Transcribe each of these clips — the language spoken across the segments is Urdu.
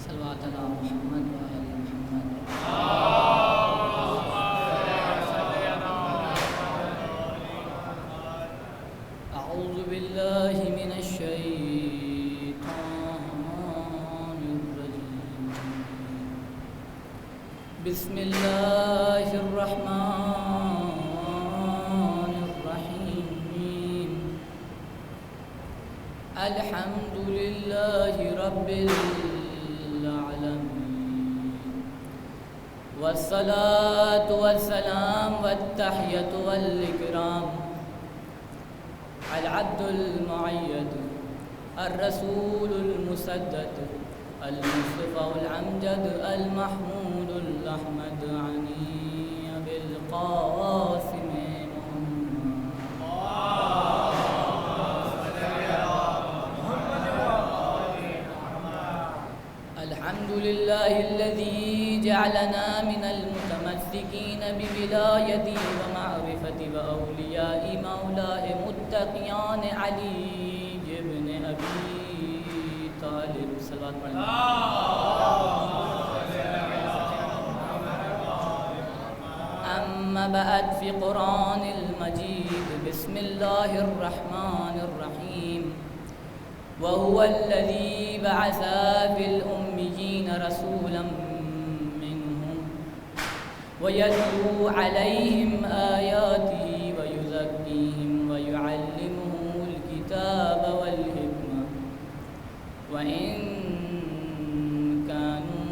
صلوات علی محمد و آل محمد۔ اعوذ باللہ من الشیطان الرجیم، بسم اللہ الرحمن الرحیم، الحمد للہ رب العالمین، والصلاة والسلام والتحیۃ والاکرام العبد المعید الرسول المسدد المصطفى الامجد المحمود الاحمد عنی ابی القاسم الحمد لله الذي جعلنا من المتمسكين بولايته ومعرفة وأولياء مولاه متقيان علي بن أبي طالب صلوات پڑھیں۔ أما بعد، في قرآن المجيد بسم الله الرحمن الرحيم، وهو الذي بعث في الأميين رسولا منهم ويتلو عليهم آياته ويزكيهم ويعلمهم الكتاب والحكمة وإن كانوا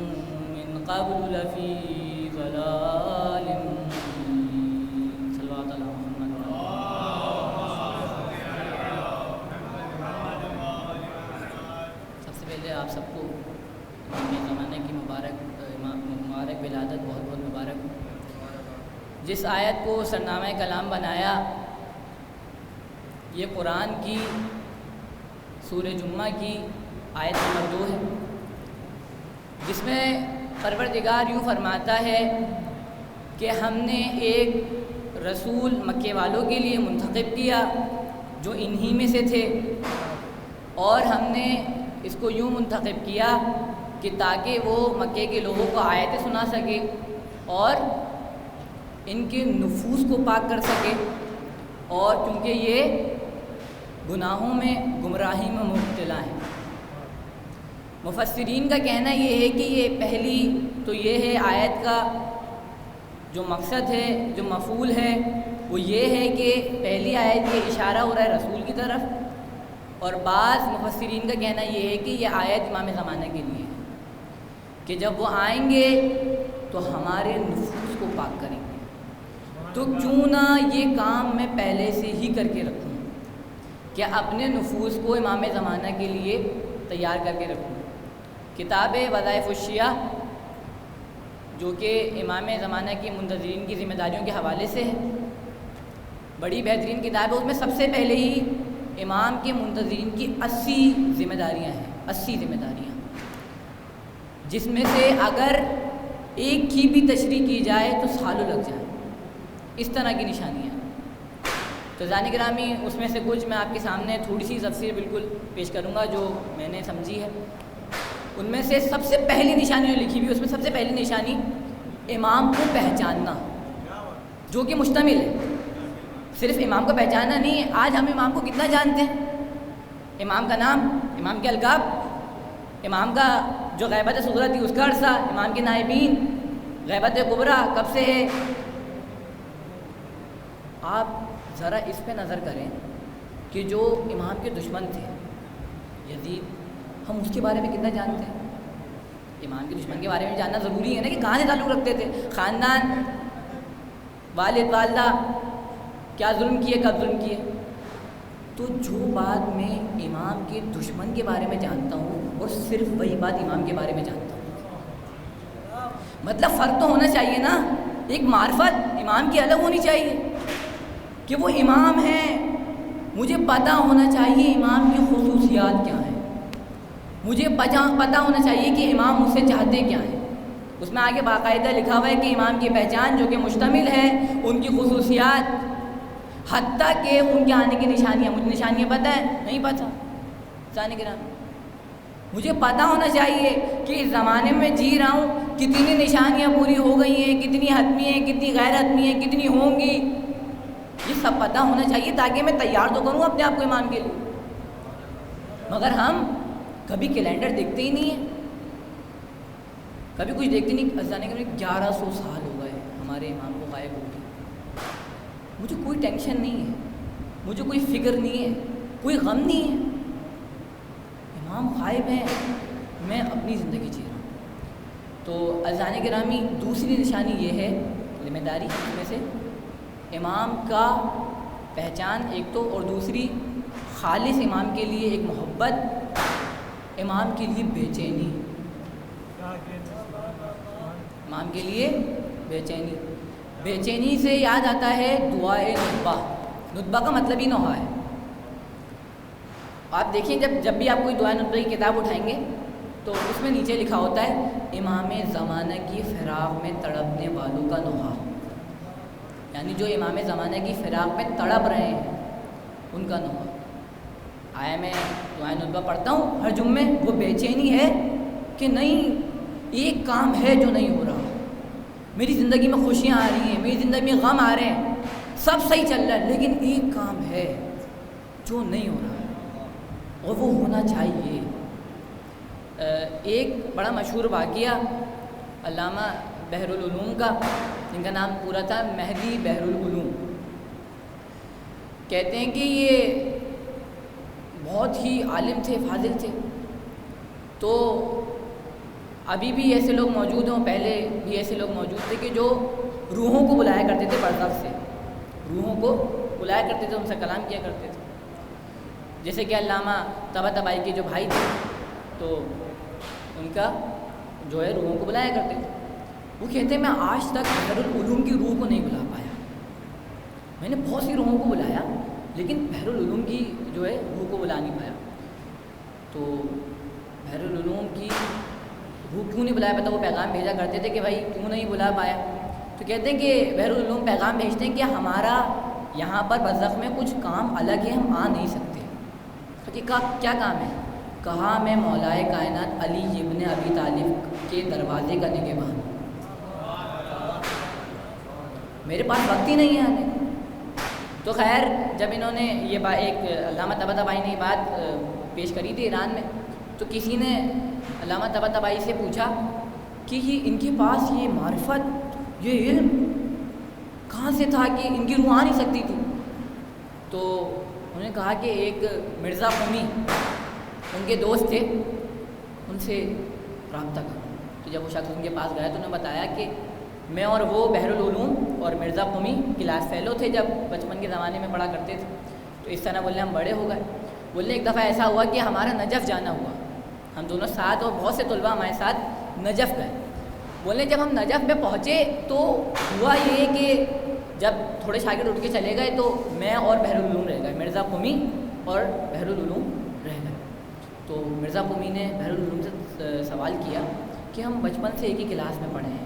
من قبل لفي ضلال مبين۔ صلوات على محمد۔ آپ سب کو امام زمانہ کی مبارک ولادت بہت بہت مبارک ہو۔ جس آیت کو سرنامہ کلام بنایا، یہ قرآن کی سورہ جمعہ کی آیت نمبر 2 ہے، جس میں پروردگار یوں فرماتا ہے کہ ہم نے ایک رسول مکے والوں کے لیے منتخب کیا جو انہی میں سے تھے، اور ہم نے اس کو یوں منتخب کیا کہ تاکہ وہ مکے کے لوگوں کو آیتیں سنا سکے اور ان کے نفوس کو پاک کر سکے، اور کیونکہ یہ گناہوں میں گمراہی میں مبتلا ہیں۔ مفسرین کا کہنا یہ ہے کہ یہ پہلی تو یہ ہے آیت کا جو مقصد ہے، جو مفعول ہے، وہ یہ ہے کہ پہلی آیت یہ اشارہ ہو رہا ہے رسول کی طرف، اور بعض مفسرین کا کہنا یہ ہے کہ یہ آیت امام زمانہ کے لیے ہے کہ جب وہ آئیں گے تو ہمارے نفوس کو پاک کریں گے، تو کیوں نہ یہ کام میں پہلے سے ہی کر کے رکھوں کہ اپنے نفوس کو امام زمانہ کے لیے تیار کر کے رکھوں۔ کتاب وظائف الشیعہ جو کہ امام زمانہ کی منتظرین کی ذمہ داریوں کے حوالے سے ہے، بڑی بہترین کتاب ہے۔ اس میں سب سے پہلے ہی امام کے منتظرین کی 80 ذمہ داریاں ہیں، 80 ذمہ داریاں، جس میں سے اگر ایک کی بھی تشریح کی جائے تو سالوں لگ جائیں، اس طرح کی نشانیاں۔ تو زانی گرامی، اس میں سے کچھ میں آپ کے سامنے تھوڑی سی تفسیر بالکل پیش کروں گا جو میں نے سمجھی ہے۔ ان میں سے سب سے پہلی نشانی جو لکھی ہوئی، اس میں سب سے پہلی نشانی امام کو پہچاننا، جو کہ مشتمل ہے صرف امام کو پہچاننا نہیں ہے۔ آج ہم امام کو کتنا جانتے ہیں؟ امام کا نام، امام کے القاب، امام کا جو غیبت صغریٰ تھی اس کا عرصہ، امام کے نائبین، غیبت کبریٰ کب سے ہے۔ آپ ذرا اس پہ نظر کریں کہ جو امام کے دشمن تھے یزید، ہم اس کے بارے میں کتنا جانتے ہیں؟ امام کے دشمن کے بارے میں جاننا ضروری ہے نا کہ کہاں سے تعلق رکھتے تھے، خاندان، والد والدہ، کیا ظلم کیے، کب ظلم کیے۔ تو جو بات میں امام کے دشمن کے بارے میں جانتا ہوں اور صرف وہی بات امام کے بارے میں جانتا ہوں، مطلب فرق تو ہونا چاہیے نا، ایک معرفت امام کی الگ ہونی چاہیے کہ وہ امام ہیں، مجھے پتہ ہونا چاہیے امام کی خصوصیات کیا ہیں، مجھے پتہ ہونا چاہیے کہ امام مجھ سے چاہتے کیا ہیں۔ اس میں آگے باقاعدہ لکھا ہوا ہے کہ امام کی پہچان جو کہ مشتمل ہے ان کی خصوصیات، حتیٰ کہ ان کے آنے کی نشانیاں، مجھے نشانیاں پتہ ہے نہیں پتہ، ثانی گرام مجھے پتہ ہونا چاہیے کہ اس زمانے میں جی رہا ہوں کتنی نشانیاں پوری ہو گئی ہیں، کتنی حتمی ہیں، کتنی غیر حتمی ہیں، کتنی ہوں گی، یہ سب پتہ ہونا چاہیے تاکہ میں تیار تو کروں اپنے آپ کو ایمان کے لیے۔ مگر ہم کبھی کیلنڈر دیکھتے ہی نہیں ہیں، کبھی کچھ دیکھتے نہیں۔ جانے کے 1100 سال ہو گئے ہمارے امام کو غائب ہو گئے، مجھے کوئی ٹینشن نہیں ہے، مجھے کوئی فکر نہیں ہے، کوئی غم نہیں ہے، امام غائب ہیں، میں اپنی زندگی جی رہا ہوں۔ تو عزیزان گرامی، دوسری نشانی یہ ہے ذمہ داری میں سے امام کا پہچان ایک تو، اور دوسری خالص امام کے لیے ایک محبت، امام کے لیے بے چینی، امام کے لیے بے چینی۔ بے چینی سے یاد آتا ہے دعائے ندبہ۔ ندبہ کا مطلب ہی نوحہ ہے۔ آپ دیکھیں جب بھی آپ کوئی دعائے ندبہ کی کتاب اٹھائیں گے تو اس میں نیچے لکھا ہوتا ہے امام زمانہ کی فراق میں تڑپنے والوں کا نوحہ، یعنی جو امام زمانہ کی فراق میں تڑپ رہے ہیں ان کا نوحہ۔ آیا میں دعائے ندبہ پڑھتا ہوں ہر جمعے، وہ بے چینی ہے کہ نہیں ایک کام ہے جو نہیں ہو رہا، میری زندگی میں خوشیاں آ رہی ہیں، میری زندگی میں غم آ رہے ہیں، سب صحیح چل رہا ہے، لیکن ایک کام ہے جو نہیں ہو رہا اور وہ ہونا چاہیے۔ ایک بڑا مشہور واقعہ علامہ بحر العلوم کا، جن کا نام پورا تھا مہدی بحر العلوم، کہتے ہیں کہ یہ بہت ہی عالم تھے، فاضل تھے۔ تو ابھی بھی ایسے لوگ موجود ہوں، پہلے بھی ایسے لوگ موجود تھے کہ جو روحوں کو بلایا کرتے تھے برزخ سے، روحوں کو بلایا کرتے تھے، ان سے کلام کیا کرتے تھے۔ جیسے کہ علامہ طباطبائی کے جو بھائی تھے تو ان کا جو ہے روحوں کو بلایا کرتے تھے۔ وہ کہتے ہیں میں آج تک بحر العلوم کی روح کو نہیں بلا پایا، میں نے بہت سی روحوں کو بلایا لیکن بحر العلوم کی جو ہے روح کو بلا نہیں پایا۔ تو بحر العلوم کی روح کیوں نہیں بلایا پایا؟ وہ پیغام بھیجا کرتے تھے کہ بھائی کیوں نہیں بلا پایا؟ تو کہتے ہیں کہ بحر العلوم پیغام بھیجتے ہیں کہ ہمارا یہاں پر برزخ میں کچھ کام الگ ہے، ہم آ نہیں سکتے۔ کہ کیا کام ہے؟ کہا میں مولائے کائنات علی ابن ابی طالب کے دروازے کا نگہبان، میرے پاس وقت ہی نہیں ہے آنے۔ تو خیر جب انہوں نے یہ ایک علامہ طباطبائی نے یہ بات پیش کری تھی ایران میں، تو کسی نے علامہ طباطبائی سے پوچھا کہ یہ ان کے پاس یہ معرفت، یہ علم کہاں سے تھا کہ ان کی روح آ نہیں سکتی تھی؟ تو انہوں نے کہا کہ ایک مرزا قمی ان کے دوست تھے، ان سے رابطہ کرو۔ تو جب وہ شخص ان کے پاس گیا تو انہوں نے بتایا کہ میں اور وہ بحر العلوم اور مرزا قمی کلاس فیلو تھے جب بچپن کے زمانے میں پڑھا کرتے تھے۔ تو اس طرح بولے ہم بڑے ہو گئے۔ بولے ایک دفعہ ایسا ہوا کہ ہمارا نجف جانا ہوا، ہم دونوں ساتھ اور بہت سے طلباء ہمارے ساتھ نجف گئے۔ بولے جب ہم نجف میں پہنچے تو ہوا یہ کہ جب تھوڑے شاگرد اٹھ کے چلے گئے تو میں اور بحر العلوم رہ گئے، مرزا قمی اور بحر العلوم رہ گئے۔ تو مرزا قمی نے بحر العلوم سے سوال کیا کہ ہم بچپن سے ایک ہی کلاس میں پڑھے ہیں،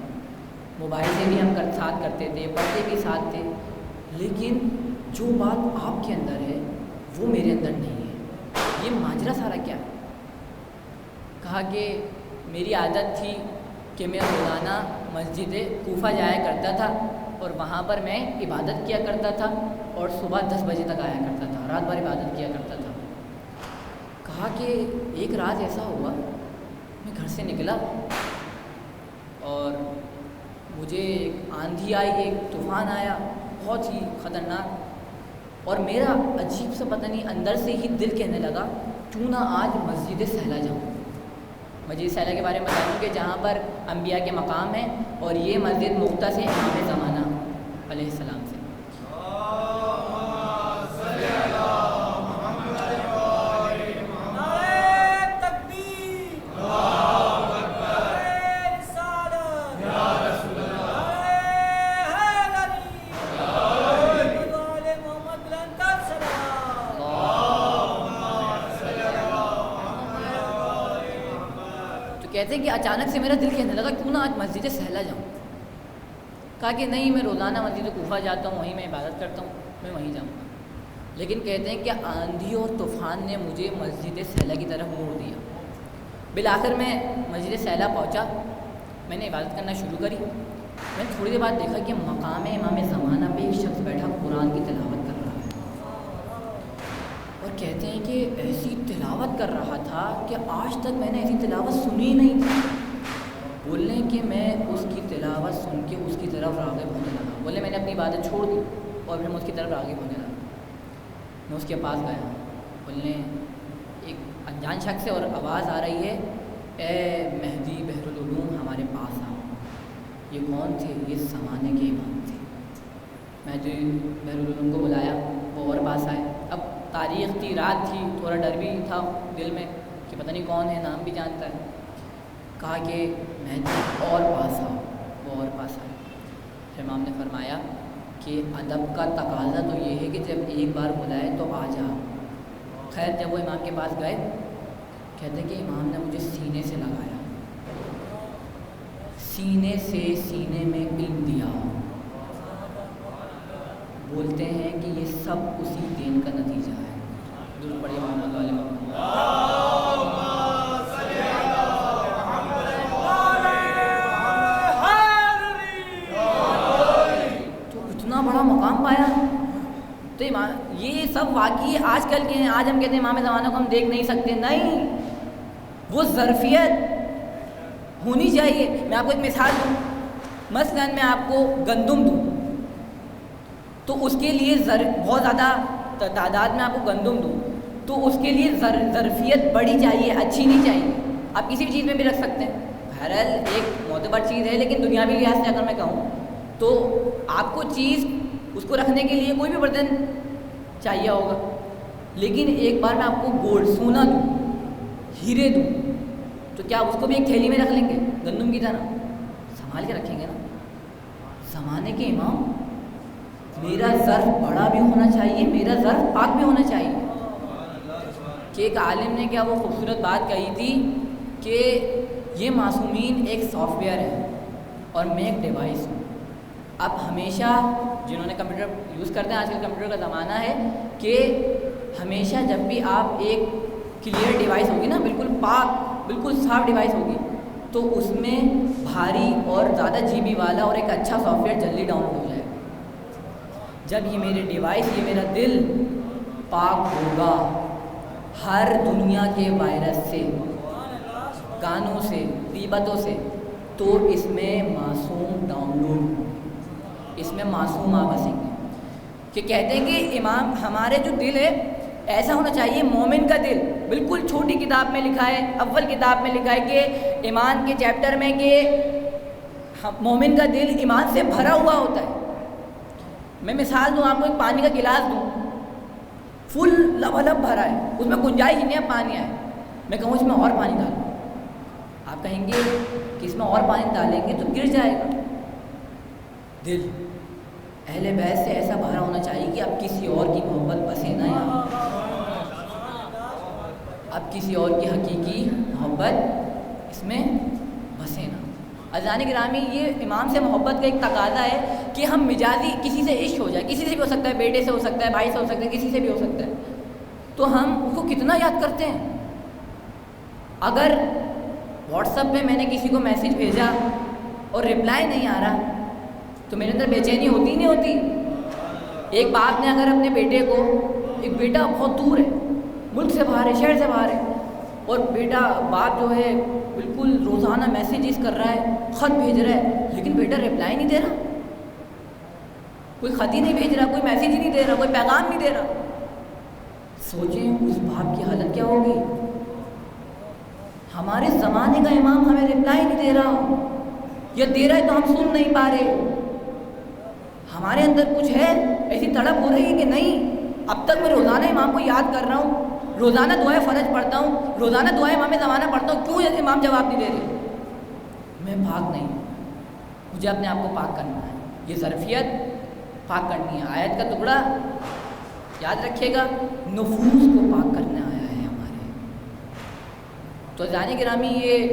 مباحثے بھی ہم ساتھ کرتے تھے، پڑھتے بھی ساتھ تھے، لیکن جو بات آپ کے اندر ہے وہ میرے اندر نہیں ہے، یہ ماجرا سارا کیا ہے؟ کہا کہ میری عادت تھی کہ میں روزانہ مسجد کوفہ جایا کرتا تھا اور وہاں پر میں عبادت کیا کرتا تھا اور صبح 10 بجے تک آیا کرتا تھا، رات بھر عبادت کیا کرتا تھا۔ کہا کہ ایک رات ایسا ہوا میں گھر سے نکلا اور مجھے ایک آندھی آئی، ایک طوفان آیا بہت ہی خطرناک، اور میرا عجیب سا پتہ نہیں اندر سے ہی دل کہنے لگا کیوں نہ آج مسجد سہلا جاؤں۔ مسجد سہلا کے بارے میں بتا دوں کہ جہاں پر انبیاء کے مقام ہیں، اور یہ مسجد مختص ہے امام زمانہ علیہ السلام سے۔ کہتے ہیں کہ اچانک سے میرا دل کہنے لگا کیوں نہ آج مسجد سہلا جاؤں۔ کہا کہ نہیں، میں روزانہ مسجد کوفہ جاتا ہوں، وہیں میں عبادت کرتا ہوں، میں وہیں جاؤں گا۔ لیکن کہتے ہیں کہ آندھی اور طوفان نے مجھے مسجد سہلا کی طرف موڑ دیا، بالآخر میں مسجد سیلا پہنچا، میں نے عبادت کرنا شروع کری. میں نے تھوڑی دیر بعد دیکھا کہ مقام امام زمانہ پہ ایک شخص بیٹھا قرآن کی تلاوت کر رہا ہے، اور کہتے ہیں کہ ایسی تلاوت کر رہا تھا کہ آج تک میں نے ایسی تلاوت سنی نہیں تھی. بولنے کہ میں اس کی تلاوت سن کے اس کی طرف راغب ہونے لگا. بولے میں نے اپنی عبادت چھوڑ دی اور پھر میں اس کی طرف راغب ہونے لگا. میں اس کے پاس گیا، بولنے ایک انجان شخص سے اور آواز آ رہی ہے، اے مہدی بحر العلوم ہمارے پاس آؤ. یہ کون تھے؟ یہ زمانے کے امام تھے. مہدی بحر العلوم کو بلایا، وہ اور پاس آئے. اب تاریخ تھی، رات تھی، تھوڑا ڈر بھی تھا دل میں کہ پتہ نہیں کون ہے، نام بھی جانتا ہے. کہا کہ مہدی اور پاس آؤ. وہ اور پاس آئے. پھر امام نے فرمایا کہ ادب کا تقاضا تو یہ ہے کہ جب ایک بار بلائے تو آ جا. خیر جب وہ امام کے پاس گئے، کہتے ہیں کہ امام نے مجھے سینے سے لگایا، سینے سے سینے میں علم دیا. بولتے ہیں کہ یہ سب اسی دین کا نتیجہ ہے. درود پڑھیے محمد علیہ محمد. تو اتنا بڑا مقام پایا. تو یہ سب واقعی آج کل کے ہیں. آج ہم کہتے ہیں امام زمانہ کو ہم دیکھ نہیں سکتے. نہیں، وہ ظرفیت ہونی چاہیے. میں آپ کو ایک مثال دوں. مثلاً میں آپ کو گندم دوں تو اس کے لیے بہت زیادہ تعداد میں آپ کو گندم دوں تو اس کے لیے ظرفیت بڑی چاہیے، اچھی نہیں چاہیے. آپ کسی بھی چیز میں بھی رکھ سکتے ہیں. بہرحال ایک معتبر چیز ہے، لیکن دنیاوی لحاظ سے اگر میں کہوں تو آپ کو چیز اس کو رکھنے کے لیے کوئی بھی برتن چاہیے ہوگا. لیکن ایک بار میں آپ کو گولڈ، سونا دوں، ہیرے دوں تو کیا اس کو بھی ایک تھیلی میں رکھ لیں گے گندم کی طرح؟ سنبھال کے رکھیں گے نا. زمانے کے امام، میرا ظرف بڑا بھی ہونا چاہیے، میرا ظرف پاک بھی ہونا چاہیے. کہ ایک عالم نے کیا وہ خوبصورت بات کہی تھی کہ یہ معصومین ایک سافٹ ویئر ہے اور میں ایک ڈیوائس ہوں. اب ہمیشہ جنہوں نے کمپیوٹر یوز کرتے ہیں، آج کل کمپیوٹر کا زمانہ ہے، کہ ہمیشہ جب بھی آپ ایک کلیئر ڈیوائس ہوگی نا، بالکل پاک، بالکل صاف ڈیوائس ہوگی، تو اس میں بھاری اور زیادہ جی بی والا اور ایک اچھا سافٹ ویئر جلدی ڈاؤن لوڈ ہو جائے. جب یہ میرے ڈیوائس، یہ میرا دل پاک ہوگا ہر دنیا کے وائرس سے، گانوں سے، غیبتوں سے، تو اس میں معصوم ڈاؤن لوڈ، اس میں معصوم آ بسیں گے. کہ کہتے ہیں کہ امام، ہمارے جو دل ہے ایسا ہونا چاہیے. مومن کا دل، بالکل چھوٹی کتاب میں لکھا ہے، اول کتاب میں لکھا ہے کہ ایمان کے چیپٹر میں کہ مومن کا دل ایمان سے بھرا ہوا ہوتا ہے. میں مثال دوں آپ کو، ایک پانی کا گلاس دوں، فل لبالب بھرا ہے، اس میں گنجائش نہیں ہے پانی آئے. میں کہوں اس میں اور پانی ڈالوں، آپ کہیں گے کہ اس میں اور پانی ڈالیں گے تو گر جائے گا. دل اہل بیت سے ایسا بھرا ہونا چاہیے کہ اب کسی اور کی محبت بسے نہ یہاں، اب کسی اور کی حقیقی محبت اس میں بسے نہ. عزیزان گرامی، یہ امام سے محبت کا ایک تقاضا ہے کہ ہم مجازی کسی سے عشق ہو جائے، کسی سے بھی ہو سکتا ہے، بیٹے سے ہو سکتا ہے، بھائی سے ہو سکتا ہے، کسی سے بھی ہو سکتا ہے، تو ہم اس کو کتنا یاد کرتے ہیں. اگر واٹس ایپ پہ میں نے کسی کو میسج بھیجا اور رپلائی نہیں آ رہا تو میرے اندر بے چینی ہوتی نہیں ہوتی؟ ایک باپ نے اگر اپنے بیٹے کو، ایک بیٹا بہت دور ہے، ملک سے باہر ہے، شہر سے باہر ہے، اور بیٹا، باپ جو ہے بالکل روزانہ میسیجز کر رہا ہے، خط بھیج رہا ہے، لیکن بیٹا رپلائی نہیں دے رہا، کوئی خط ہی نہیں بھیج رہا، کوئی میسیج ہی نہیں دے رہا، کوئی پیغام نہیں دے رہا. سوچیں اس باپ کی حالت کیا ہوگی. ہمارے زمانے کا امام ہمیں رپلائی نہیں دے رہا، یا دے رہا ہے تو ہم سن نہیں پا رہے. ہمارے اندر کچھ ہے، ایسی تڑپ ہو رہی ہے کہ نہیں، اب تک میں روزانہ امام کو یاد کر رہا ہوں، روزانہ دعائیں فرض پڑھتا ہوں، روزانہ دعائیں امام زمانہ پڑھتا ہوں، کیوں یہ امام جواب نہیں دے رہے؟ میں پاک نہیں، مجھے اپنے آپ کو پاک کرنا ہے. یہ ظرفیت پاک کرنی ہے. آیت کا ٹکڑا یاد رکھیے گا، نفوس کو پاک کرنے آیا ہے ہمارے. تو عزیزان گرامی، یہ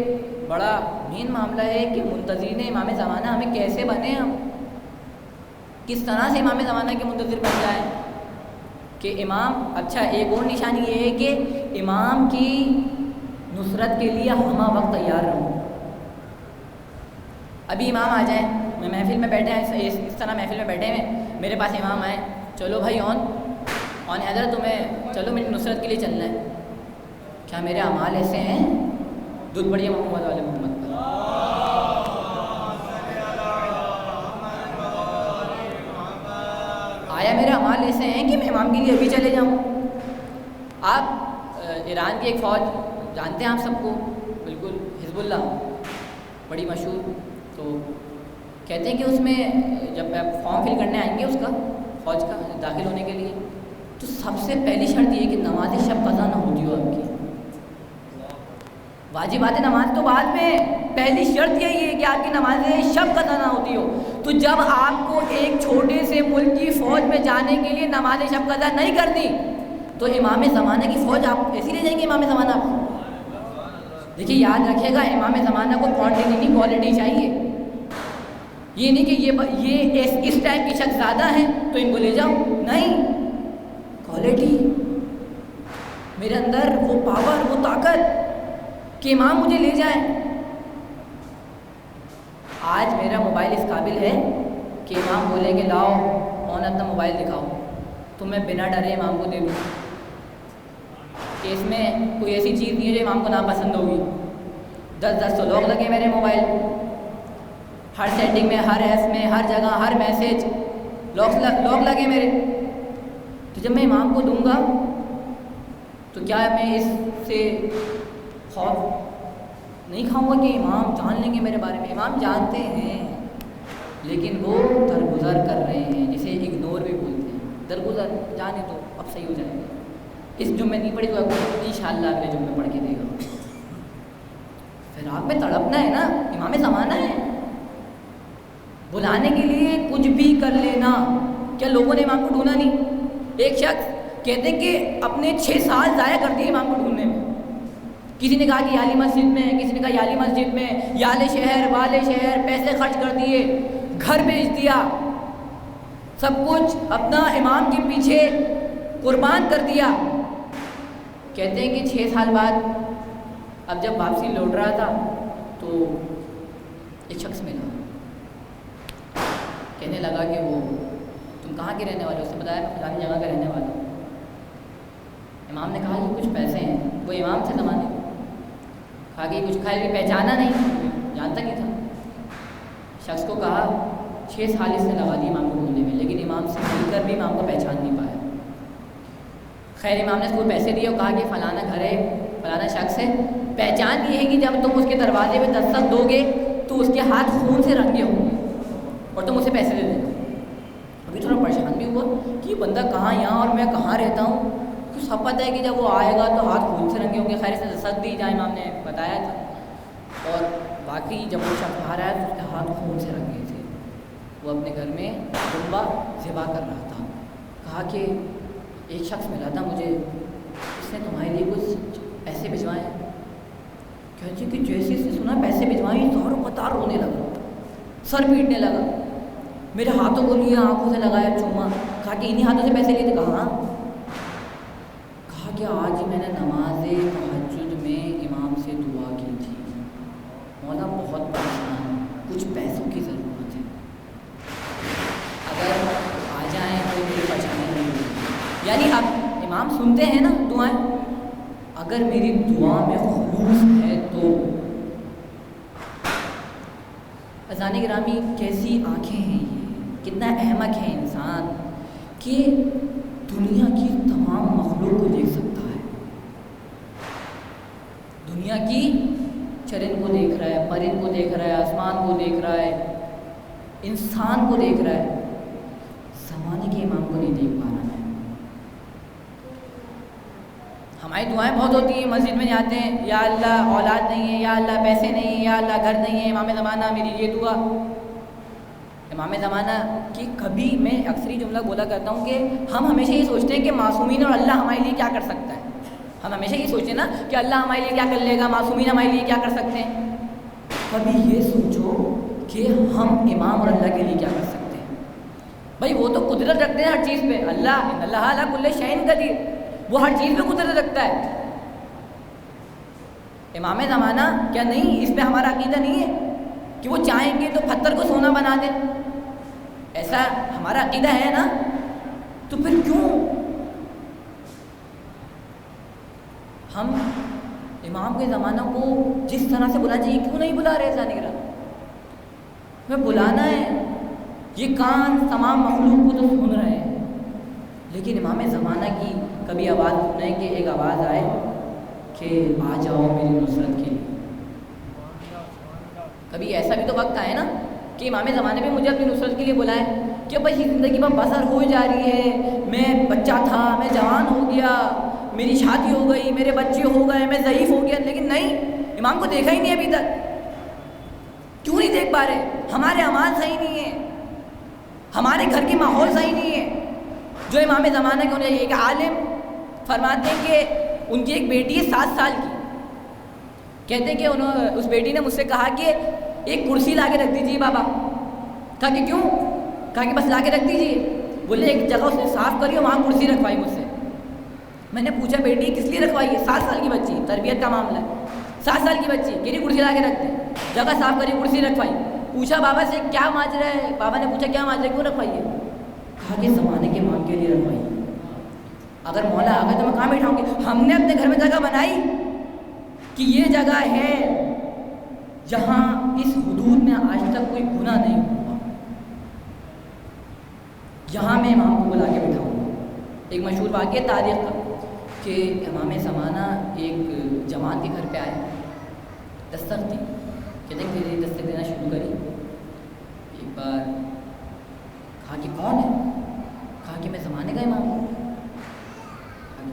بڑا مین معاملہ ہے کہ منتظرین امام زمانہ ہمیں کیسے بنے، ہم کس طرح سے امام زمانہ کے منتظر بن جائیں. کہ امام، اچھا ایک اور نشانی یہ ہے کہ امام کی نصرت کے لیے ہمہ وقت تیار رہو. ابھی امام آ جائیں, میں محفل میں بیٹھے ہیں, اس طرح محفل میں بیٹھے ہیں, میرے پاس امام آئے, چلو بھائی آن حیدر تمہیں چلو میری نصرت کے لیے چلنا ہے. کیا میرے اعمال ایسے ہیں؟ دودھ بڑھیا محمد والے محمد پر. آیا میرے اعمال ایسے ہیں کہ میں امام کے لیے ابھی چلے جاؤں؟ آپ ایران کی ایک فوج جانتے ہیں آپ سب کو, بالکل, حزب اللہ, بڑی مشہور. تو کہتے ہیں کہ اس میں جب آپ فارم فل کرنے آئیں گے اس کا, فوج کا داخل ہونے کے لیے, تو سب سے پہلی شرط یہ ہے کہ نماز شب قضا نہ ہوتی ہو آپ کی. واجبات نماز تو بعد میں, پہلی شرط یہی ہے کہ آپ کی نماز شب قضا نہ ہوتی ہو. تو جب آپ کو ایک چھوٹے سے ملک کی فوج میں جانے کے لیے نماز شب قضا نہیں کرنی, تو امام زمانہ کی فوج آپ ایسی لے جائیں گے. امام زمانہ آپ دیکھیے, یاد رکھیے گا, امام زمانہ کو کوانٹٹی نہیں کوالٹی چاہیے. یہ نہیں کہ یہ اس ٹائپ کے شخص زیادہ ہیں تو ان کو لے جاؤ, نہیں, کوالٹی. میرے اندر وہ پاور, وہ طاقت کہ امام مجھے لے جائیں. آج میرا موبائل اس قابل ہے کہ امام بولے کہ لاؤ اپنا موبائل دکھاؤ, تو میں بنا ڈرے امام کو دے دوں کہ اس میں کوئی ایسی چیز نہیں ہے جو امام کو ناپسند ہوگی. 10 تو لوگ لگے میرے موبائل, ہر سیٹنگ میں, ہر ایس میں, ہر جگہ, ہر میسیج لوگ لگے میرے. تو جب میں امام کو دوں گا تو کیا میں اس سے خوف نہیں کھاؤں گا کہ امام جان لیں گے میرے بارے میں؟ امام جانتے ہیں, لیکن وہ درگزر کر رہے ہیں, جسے اگنور بھی بولتے ہیں. درگزر, جانے تو اب صحیح ہو جائے گا. اس جمعے نہیں پڑھی تو انشاءاللہ اگلے جمعے پڑھ کے دے گا. پھر آپ میں تڑپنا ہے نا, امام زمانہ ہے, بلانے کے لیے کچھ بھی کر لینا. کیا لوگوں نے امام کو ڈھونڈا نہیں؟ ایک شخص کہتے ہیں کہ اپنے 6 سال ضائع کر دیے امام کو ڈھونڈنے میں. کسی نے کہا کہ یالی مسجد میں, کسی نے کہا یالی مسجد میں, یالے شہر والے شہر, پیسے خرچ کر دیے, گھر بیچ دیا, سب کچھ اپنا امام کے پیچھے قربان کر دیا. کہتے ہیں کہ 6 سال بعد اب جب واپسی لوٹ رہا تھا تو ایک شخص ملا, کہنے لگا کہ وہ تم کہاں کے رہنے والے ہو؟ اس نے بتایا میں فلانی جگہ کا رہنے والا ہوں. امام نے کہا یہ کچھ پیسے ہیں, وہ امام سے زمانے کہا کہ کچھ کھائے بھی, پہچانا نہیں, جانتا نہیں تھا. شخص کو کہا 6 سال اس نے لگا دی امام کو ڈھونڈنے میں, لیکن امام سے مل کر بھی امام کو پہچان نہیں پایا. خیر امام نے اس کو پیسے دیے اور کہا کہ فلانا گھر ہے, فلانا شخص ہے. پہچان یہ ہے کہ جب تم اس کے دروازے پہ دستک دو گے تو اس کے ہاتھ خون سے رنگے ہوں گے اور تم اسے پیسے دے دینا. ابھی تھوڑا پریشان بھی ہوا کہ یہ بندہ کہاں یہاں اور میں کہاں رہتا ہوں, تو سب پتہ ہے کہ جب وہ آئے گا تو ہاتھ خون سے رنگے ہوں گے. خیر سے دستک دی جہاں امام نے بتایا تھا, اور باقی جب وہ شخص باہر آیا تو اس کے ہاتھ خون سے رنگے تھے. وہ اپنے گھر میں دمبا ذبح کر رہا تھا. کہا کہ ایک شخص ملا تھا مجھے, اس نے تمہارے لیے کچھ پیسے بھجوائے. کہتے کہ جیسے اس نے سنا پیسے بھجوائے زور قطار رونے لگا, سر پیٹنے لگا. میرے ہاتھوں کو لیا, آنکھوں سے لگایا چوما. کہا کہ انہی ہاتھوں سے پیسے لیے تھے؟ کہا کہ آج ہی میں نے نماز تہجد میں امام سے دعا کی تھی, مولا بہت پریشان, کچھ پیسوں کی ضرورت ہے, اگر آ جائیں تو میری پریشانی نہیں ہوگی. یعنی اب امام سنتے ہیں نا دعائیں, اگر میری دعا میں خلوص ہے تو. اذان گرامی کیسی آنکھیں ہیں یہ, کتنا احمق ہے انسان کہ دنیا کی تمام مخلوق کو دیکھ سکتا ہے. دنیا کی چرند کو دیکھ رہا ہے, پرند کو دیکھ رہا ہے, آسمان کو دیکھ رہا ہے, انسان کو دیکھ رہا ہے, زمانے کے امام کو نہیں دیکھ پا رہا ہے. ہماری دعائیں بہت ہوتی ہیں, مسجد میں جاتے ہیں, یا اللہ اولاد نہیں ہے, یا اللہ پیسے نہیں, یا اللہ گھر نہیں ہے, امام زمانہ میری یہ دعا. امام زمانہ کی کبھی میں اکثر ہی جملہ بولا کرتا ہوں کہ ہم ہمیشہ یہ سوچتے ہیں کہ معصومین اور اللہ ہمارے لیے کیا کر سکتا ہے. ہم ہمیشہ یہ سوچتے ہیں نا کہ اللہ ہمارے لیے کیا کر لے گا, معصومین ہمارے لیے کیا کر سکتے ہیں. کبھی یہ سوچو کہ ہم امام اور اللہ کے لیے کیا کر سکتے ہیں. بھائی وہ تو قدرت رکھتے ہیں ہر چیز پہ, اللہ علی کل شیء قدیر, وہ ہر چیز پہ قدرت رکھتا ہے. امام زمانہ کیا نہیں، اس پہ ہمارا عقیدہ نہیں ہے کہ وہ چاہیں گے تو پتھر کو سونا بنا دیں؟ ایسا ہمارا عقیدہ ہے نا، تو پھر کیوں ہم امام کے زمانہ کو جس طرح سے بلانا چاہیے کیوں نہیں بلا رہے؟ ایسا نہیں رہا، ہمیں بلانا ہے، یہ کان تمام مخلوق کو تو سن رہے ہیں، لیکن امام زمانہ کی کبھی آواز سنیں کہ ایک آواز آئے کہ آ جاؤ میری نصرت کے لیے. کبھی ایسا بھی تو وقت آئے نا کہ امام زمانے میں مجھے اپنی نصرت کے لیے بلائیں کہ بھائی زندگی میں بسر ہو جا رہی ہے، میں بچہ تھا، میں جوان ہو گیا، میری شادی ہو گئی، میرے بچے ہو گئے، میں ضعیف ہو گیا، لیکن نہیں، امام کو دیکھا ہی نہیں ابھی تک. کیوں نہیں دیکھ پا رہے؟ ہمارے اعمال صحیح نہیں ہیں، ہمارے گھر کے ماحول صحیح نہیں ہے جو امام زمانہ کے ہونے چاہیے. ایک عالم فرماتے ہیں کہ ان کی ایک بیٹی ہے 7 سال کی، کہتے ہیں کہ اس بیٹی نے مجھ سے کہا کہ ایک کرسی لا کے رکھ دیجیے بابا. کہا کہ کیوں؟ کہا کہ بس لا کے رکھ دیجیے. بولے ایک جگہ اس نے صاف کری اور وہاں کرسی رکھوائی مجھ سے. میں نے پوچھا بیٹی کس لیے رکھوائی ہے؟ 7 سال کی بچی، تربیت کا معاملہ ہے، 7 سال کی بچی کہ کرسی لا کے رکھ دیں. جگہ صاف کری، کرسی رکھوائی. پوچھا بابا سے کیا ماجرا ہے؟ بابا نے پوچھا کیا ماجرا، کیوں رکھوائی ہے؟ کہا کہ زمانے کے امام کے لیے رکھوائی. اگر مولا آ گئے تو میں کہاں بیٹھاؤں گی؟ ہم نے اپنے گھر میں جگہ بنائی کہ یہ جگہ ہے جہاں اس حدود میں آج تک کوئی گناہ نہیں ہوا، یہاں میں امام کو بلا کے بٹھاؤں گا. ایک مشہور واقعہ تاریخ کا کہ امام زمانہ ایک جوان کے گھر پہ آئے، دستک دی، کہتے ہیں پھر دستک دینا شروع کری. ایک بار کہا کہ کون ہے؟ کہا کہ میں زمانے کا امام ہوں.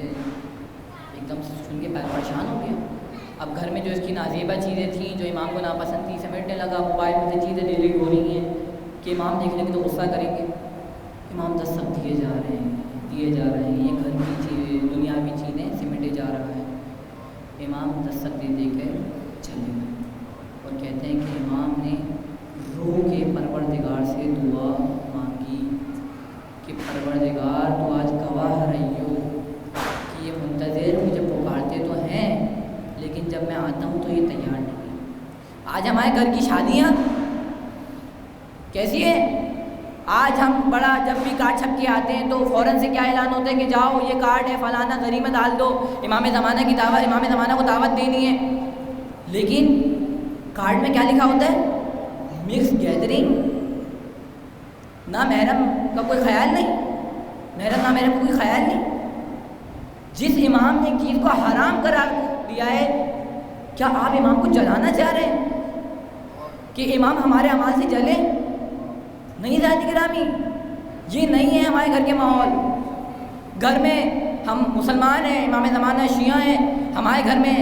ایک دم سے سن کے پریشان ہو گیا. اب گھر میں جو اس کی نازیبہ چیزیں تھیں جو امام کو ناپسند تھی سمیٹنے لگا. موبائل میں سے چیزیں ڈیلیٹ ہو رہی ہیں کہ امام دیکھ لیں گے تو غصہ کریں گے. امام دستک دیے جا رہے ہیں، دیے جا رہے ہیں، یہ گھر کی چیزیں، دنیاوی چیزیں سمیٹے جا رہا ہے. امام دستک دے دے کے چلے گئے اور کہتے ہیں کہ امام نے روح کے پروردگار سے دعا مانگی کہ پروردگار تو آج گواہ رہی ہو کہ یہ منتظر مجھے پکارتے تو ہیں لیکن جب میں آتا ہوں تو یہ تیار نہیں. آج ہمارے گھر کی شادیاں کیسی ہے؟ آج ہم بڑا جب بھی کارڈ چھپ کے آتے ہیں تو فوراً سے کیا اعلان ہوتا ہے کہ جاؤ یہ کارڈ ہے فلانا گھری میں ڈال دو، امام زمانہ کی دعوت، امام زمانہ کو دعوت دینی ہے. لیکن کارڈ میں کیا لکھا ہوتا ہے؟ مکس گیدرنگ، نہ محرم کا کوئی خیال نہیں، محرم نہ محرم کا کوئی خیال نہیں. جس امام نے چیز کو حرام قرار دیا ہے، کیا آپ امام کو جلانا چاہ رہے ہیں کہ امام ہمارے اعمال سے جلے؟ نہیں ذات گرامی، یہ نہیں ہے ہمارے گھر کے ماحول. گھر میں ہم مسلمان ہیں، امام زمانہ شیعہ ہیں، ہمارے گھر میں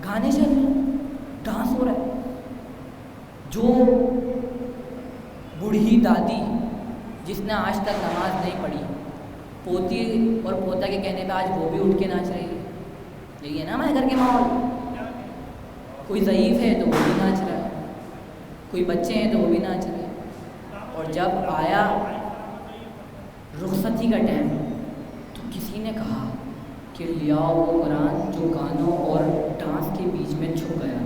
گانے چل رہے ہیں، ڈانس ہو رہا ہے. جو بوڑھی دادی جس نے آج تک نماز نہیں پڑھی، پوتی اور پوتا کے کہنے پہ آج وہ بھی اٹھ کے ناچ رہی ہے. یہی ہے نا ہمارے گھر کے ماحول. کوئی ضعیف ہے تو وہ بھی ناچ رہا ہے، کوئی بچے ہیں تو وہ بھی ناچ رہے ہیں. اور جب آیا رخصتی کا ٹائم تو کسی نے کہا کہ لیاؤ وہ قرآن جو گانوں اور ڈانس کے بیچ میں چھپ گیا.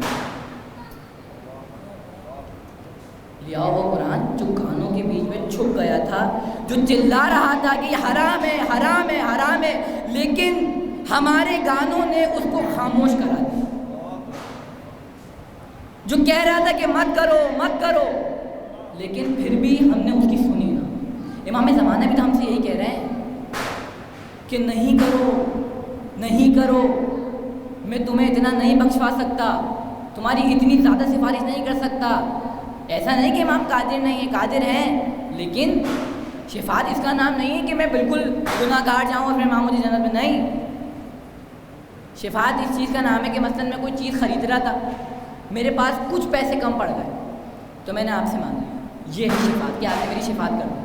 لیاؤ وہ قرآن جو گانوں کے بیچ میں چھپ گیا تھا، جو چلا رہا تھا کہ یہ حرام ہے حرام ہے حرام ہے، لیکن ہمارے گانوں نے اس کو خاموش کرا دیا. جو کہہ رہا تھا کہ مت کرو مت کرو، لیکن پھر بھی ہم نے اس کی سنی نا. امام زمانہ بھی تو ہم سے یہی کہہ رہے ہیں کہ نہیں کرو نہیں کرو، میں تمہیں اتنا نہیں بخشوا سکتا، تمہاری اتنی زیادہ سفارش نہیں کر سکتا. ایسا نہیں کہ امام قادر نہیں ہے، قادر ہیں، لیکن شفاعت اس کا نام نہیں ہے کہ میں بالکل گناہ گار جاؤں اور پھر امام مجھے جنت میں. نہیں، شفاعت اس چیز کا نام ہے کہ مثلاً میں کوئی چیز خرید رہا تھا، میرے پاس کچھ پیسے کم پڑ گئے تو میں نے آپ سے مانگا، یہ ہے شفاعت کہ آپ نے میری شفاعت کر دی.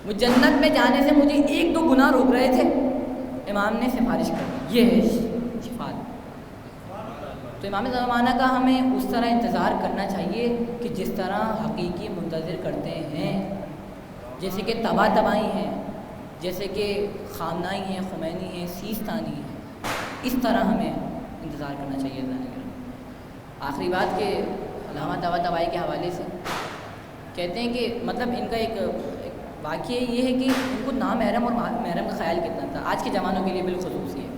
وہ جنت میں جانے سے مجھے 1-2 گناہ روک رہے تھے، امام نے سفارش کر دی، یہ ہے شفاعت. تو امام زمانہ کا ہمیں اس طرح انتظار کرنا چاہیے کہ جس طرح حقیقی منتظر کرتے ہیں، جیسے کہ طباطبائی ہیں، جیسے کہ خامنائی ہیں، خمینی ہیں، سیستانی ہیں، اس طرح ہمیں انتظار کرنا چاہیے تھا. آخری بات کہ علامہ طباطبائی کے حوالے سے کہتے ہیں کہ مطلب ان کا ایک واقعہ یہ ہے کہ ان کو نامحرم اور محرم کا خیال کتنا تھا. آج کے زمانوں کے لیے بالخصوص یہ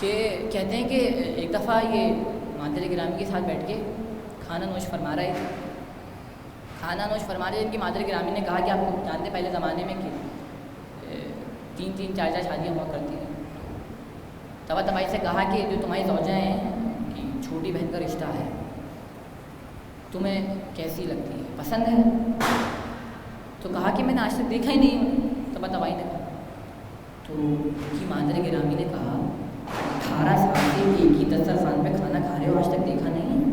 کہ کہتے ہیں کہ ایک دفعہ یہ مادر گرامی کے ساتھ بیٹھ کے کھانا نوش فرما رہے تھے. کھانا نوش فرما رہے ان کی مادر گرامی نے کہا کہ آپ کو جانتے پہلے زمانے میں کہ 3-3 4-4 شادیاں ہوا کرتی ہیں. طباطبائی سے کہا کہ جو تمہاری زوجہ ہیں کہ چھوٹی بہن کا رشتہ ہے تمہیں کیسی لگتی ہے, پسند ہے؟ تو کہا کہ میں نے آج تک دیکھا ہی نہیں ہوں. طباطبائی نے کہا تو ان کی مادر گرامی نے کہا 18 سال سے ایک ہی دسترخوان پہ کھانا کھا رہے ہو, آج تک دیکھا نہیں؟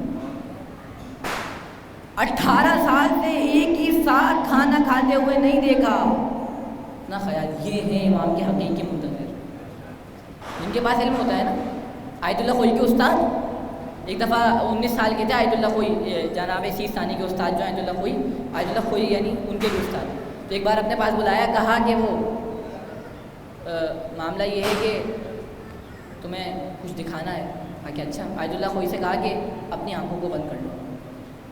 18 سال سے ایک ہی ساتھ کھانا کھاتے ہوئے نہیں دیکھا. اتنا خیال. یہ ہے امام کے حقیقی منتظر جن کے پاس علم ہوتا ہے نا. آیت اللہ خوئی کے استاد ایک دفعہ 19 سال کے تھے. آیت اللہ خوئی جناب سیس ثانی کے استاد جو آیت اللہ خوئی یعنی ان کے بھی استاد. تو ایک بار اپنے پاس بلایا, کہا کہ وہ معاملہ یہ ہے کہ تمہیں کچھ دکھانا ہے. کہا کہ اچھا. آیت اللہ خوئی سے کہا کہ اپنی آنکھوں کو بند کر لو.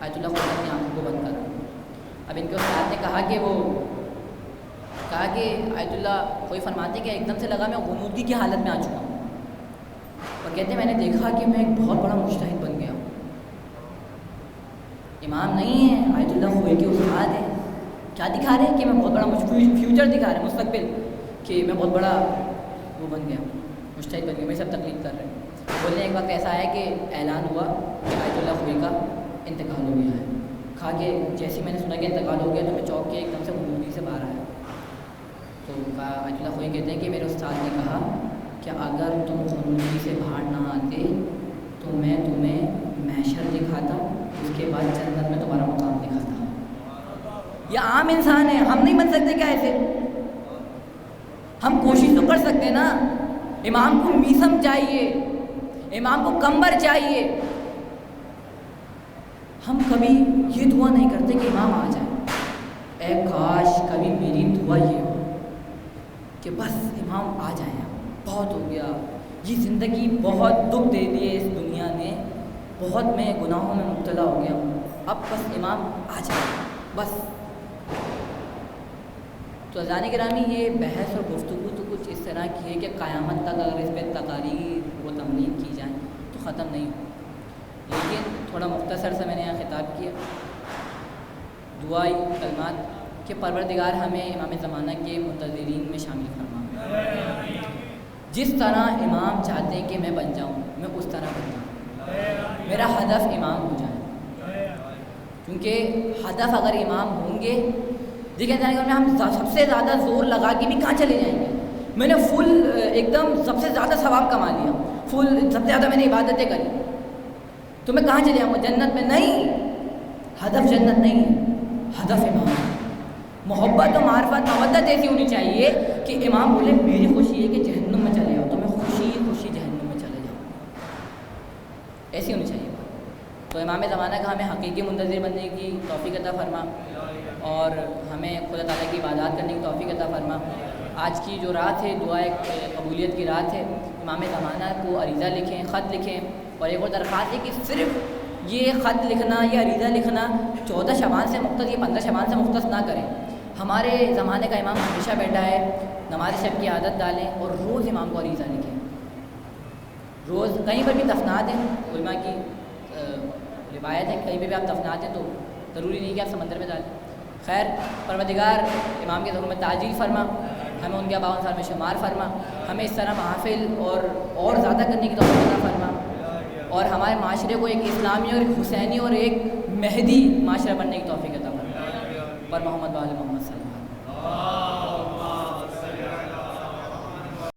آیت اللہ خوئی اپنی آنکھوں کو بند کرا. اب ان کے استاد نے کہا کہ آیت اللہ خوئی فرماتے کہ ایک دم سے لگا میں غنودگی کی حالت میں آ چکا ہوں, اور کہتے ہیں میں نے دیکھا کہ میں ایک بہت بڑا مجتہد بن گیا ہوں. امام نہیں ہے, آیت اللہ خوئی کے استاد ہیں. کیا دکھا رہے ہیں کہ میں بہت بڑا فیوچر دکھا رہے ہیں, مستقبل, کہ میں بہت بڑا وہ بن گیا, مجتہد بن گیا, میری سب تقلید کر رہے ہیں. بولنے ایک وقت ایسا ہے کہ اعلان ہوا کہ آیت اللہ خوئی کا انتقال ہو گیا ہے. کہا کہ جیسے میں نے سنا کہ انتقال ہو گیا تو میں چوک کے ایک دم سے غنودگی سے باہر آیا. تو آیت اللہ خوئی کہتے ہیں کہ میرے استاد نے کہا کہ اگر تم غنودگی سے باہر نہ آتے تو میں تمہیں محشر دکھاتا, اس کے بعد جنت میں تمہارا مقام دکھاتا. یہ عام انسان ہے, ہم نہیں بن سکتے کیا ایسے؟ ہم کوشش تو کر سکتے ہیں نا. امام کو میسم چاہیے, امام کو کمبر چاہیے. ہم کبھی یہ دعا نہیں کرتے کہ امام آ جائے. اے کاش کبھی میری دعا یہ ہو کہ بس امام آ جائیں. بہت ہو گیا, یہ زندگی بہت دکھ دے دیے اس دنیا نے, بہت میں گناہوں میں مبتلا ہو گیا ہوں, اب بس امام آ جائے بس. تو اذان گرامی یہ بحث اور گفتگو تو کچھ اس طرح کی ہے کہ قیامت تک اگر اس پہ تقاریر و تمرین کی جائیں تو ختم نہیں ہو. لیکن تھوڑا مختصر سے میں نے یہاں خطاب کیا. دعائی کلمات کہ پروردگار ہمیں امام زمانہ کے منتظرین میں شامل فرما. جس طرح امام چاہتے ہیں کہ میں بن جاؤں میں اس طرح بن جاؤں. میرا ہدف امام ہو جائے, کیونکہ ہدف اگر امام ہوں گے, دیکھیں ہم سب سے زیادہ زور لگا کے بھی کہاں چلے جائیں گے. میں نے فل ایک دم سب سے زیادہ ثواب کما لیا, فل سب سے زیادہ میں نے عبادتیں کری, تو میں کہاں چلے آؤں؟ جنت میں نہیں. ہدف جنت نہیں ہے, ہدف امام. محبت و معرفت مودت ایسی ہونی چاہیے کہ امام بولے میری خوشی ہے کہ جہنم میں چلے جاؤ تو میں خوشی خوشی جہنم میں چلے جاؤں. ایسی ہونی چاہیے. تو امام زمانہ کا ہمیں حقیقی منتظر بننے کی توفیق عطا فرما, اور ہمیں خدا تعالیٰ کی عبادات کرنے کی توفیق عطا فرما. آج کی جو رات ہے دعائے قبولیت کی رات ہے. امام زمانہ کو عریضہ لکھیں, خط لکھیں. اور ایک اور درخواست ہے کہ صرف یہ خط لکھنا یا عریضہ لکھنا 14 شعبان سے مختص یا 15 شعبان سے مختص نہ کریں. ہمارے زمانے کا امام ہمیشہ بیٹھا ہے, نماز شب کی عادت ڈالیں اور روز امام کو عریضہ لکھیں. روز کہیں پر بھی دفنات ہیں, علماء کی روایت ہے کہیں پہ بھی آپ دفنات ہیں تو ضروری نہیں کہ آپ سمندر میں ڈالیں. خیر, پروردگار امام کے ضرور میں تعجیل فرما, ہمیں ان کے آباء سال میں شمار فرما, ہمیں اس طرح محافل اور زیادہ کرنے کی توفیق عطا فرما, اور ہمارے معاشرے کو ایک اسلامی اور ایک حسینی اور ایک مہدی معاشرہ بننے کی توفیق عطا فرما. پر محمد وآل محمد صلی اللہ علیہ وسلم.